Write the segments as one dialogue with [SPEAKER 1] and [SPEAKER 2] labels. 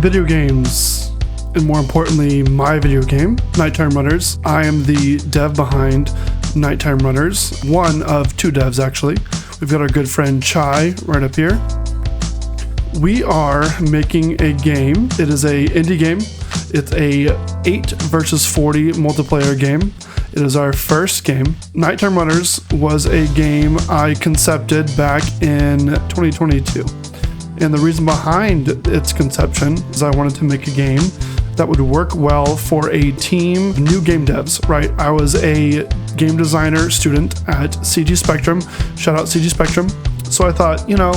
[SPEAKER 1] video games, and more importantly, my video game, Nighttime Runners. I am the dev behind Nighttime Runners, one of two devs actually. We've got our good friend Chai right up here. We are making a game. It is a indie game. It's a 8 versus 40 multiplayer game. It is our first game. Nighttime Runners was a game I concepted back in 2022. And the reason behind its conception is I wanted to make a game that would work well for a team of new game devs, right? I was a game designer student at CG Spectrum. Shout out CG Spectrum. So I thought, you know,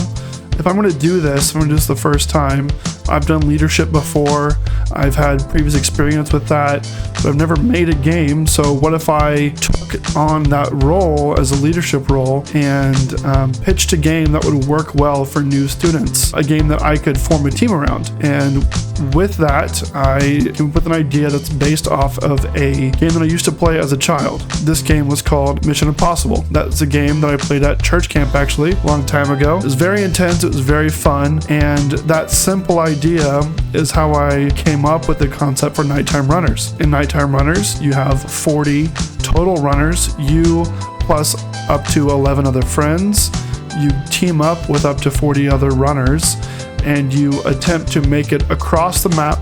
[SPEAKER 1] if I'm going to do this, I'm going to do this the first time. I've done leadership before. I've had previous experience with that, but I've never made a game. So what if I took on that role as a leadership role and pitched a game that would work well for new students, a game that I could form a team around. And with that, I came up with an idea that's based off of a game that I used to play as a child. This game was called Mission Impossible. That's a game that I played at church camp actually a long time ago. It was very intense, it was very fun, and that simple idea is how I came up with the concept for Nighttime Runners. In Nighttime Runners, you have 40 total runners, you plus up to 11 other friends. You team up with up to 40 other runners, and you attempt to make it across the map,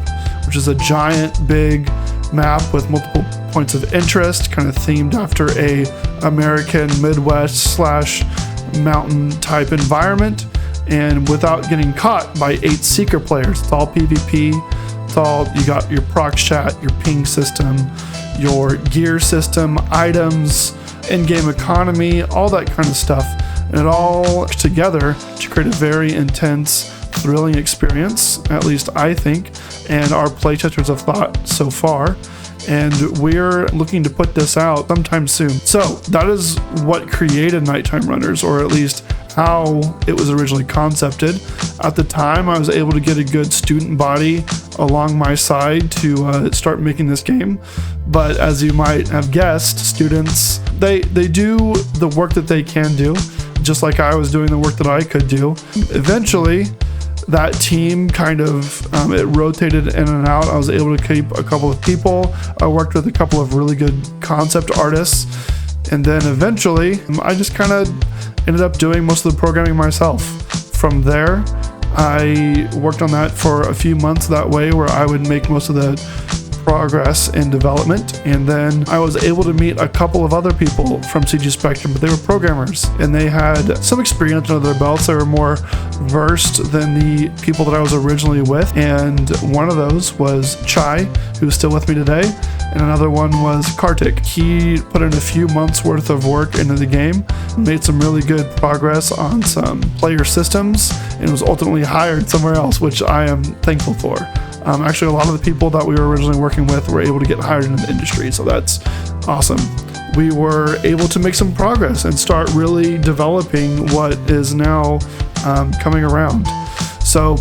[SPEAKER 1] which is a giant big map with multiple points of interest, kind of themed after a American Midwest / mountain type environment, and without getting caught by 8 seeker players. It's all PvP. It's all, you got your proc chat, your ping system, your gear system, items, in-game economy, all that kind of stuff. And it all together to create a very intense, thrilling experience, at least I think, and our playtesters have thought so far. And we're looking to put this out sometime soon. So that is what created Nighttime Runners, or at least how it was originally concepted. At the time, I was able to get a good student body along my side to start making this game. But as you might have guessed, students, they do the work that they can do, just like I was doing the work that I could do. Eventually, that team kind of, it rotated in and out. I was able to keep a couple of people. I worked with a couple of really good concept artists. And then eventually, I just kind of ended up doing most of the programming myself. From there, I worked on that for a few months that way, where I would make most of the progress in development. And then I was able to meet a couple of other people from CG Spectrum, but they were programmers and they had some experience under their belts. They were more versed than the people that I was originally with. And one of those was Chai, who's still with me today. And another one was Kartik. He put in a few months worth of work into the game, made some really good progress on some player systems, and was ultimately hired somewhere else, which I am thankful for. Actually, a lot of the people that we were originally working with were able to get hired into the industry, so that's awesome. We were able to make some progress and start really developing what is now coming around. So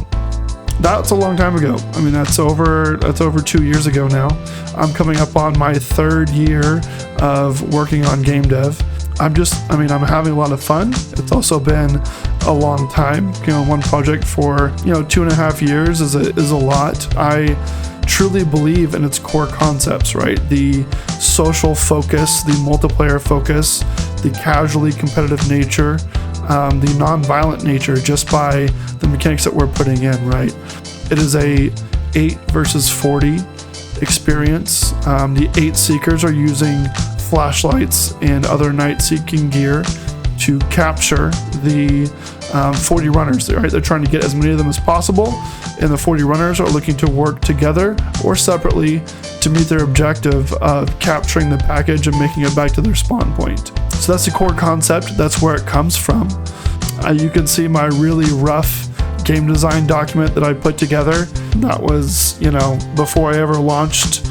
[SPEAKER 1] that's a long time ago. I mean, that's over 2 years ago now. I'm coming up on my 3rd year of working on game dev. I'm having a lot of fun. It's also been a long time. One project for 2.5 years is a lot. I truly believe in its core concepts, right? The social focus, the multiplayer focus, the casually competitive nature, the non-violent nature, just by the mechanics that we're putting in, right? It is a 8 versus 40 experience. The 8 seekers are using flashlights and other night seeking gear to capture the 40 runners, right? They're trying to get as many of them as possible, and the 40 runners are looking to work together or separately to meet their objective of capturing the package and making it back to their spawn point. So that's the core concept. That's where it comes from. You can see my really rough game design document that I put together. That was, before I ever launched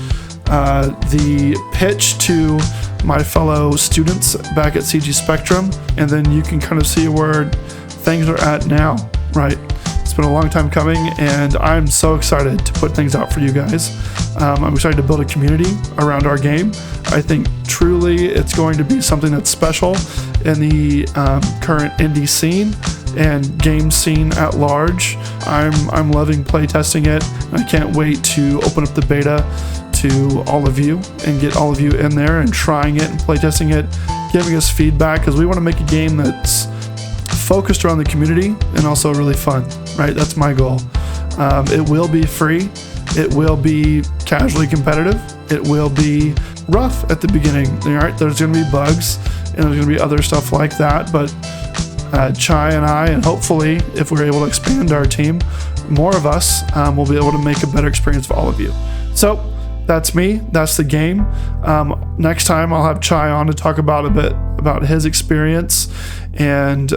[SPEAKER 1] the pitch to my fellow students back at CG Spectrum. And then you can kind of see where things are at now, right? It's been a long time coming, and I'm so excited to put things out for you guys. I'm excited to build a community around our game. I think truly it's going to be something that's special in the current indie scene. and game scene at large. I'm loving playtesting it. I can't wait to open up the beta to all of you and get all of you in there and trying it and playtesting it, giving us feedback, because we want to make a game that's focused around the community and also really fun, right? That's my goal. It will be free. It will be casually competitive. It will be rough at the beginning. All right, there's going to be bugs and there's going to be other stuff like that, but Chai and I, and hopefully if we're able to expand our team, more of us will be able to make a better experience for all of you. So that's me. That's the game. Next time I'll have Chai on to talk about a bit about his experience, and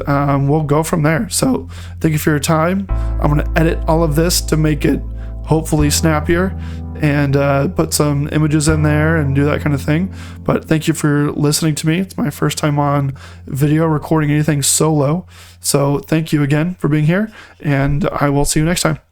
[SPEAKER 1] we'll go from there. So thank you for your time. I'm going to edit all of this to make it hopefully snappier and put some images in there and do that kind of thing. But thank you for listening to me. It's my first time on video recording anything solo. So thank you again for being here, and I will see you next time.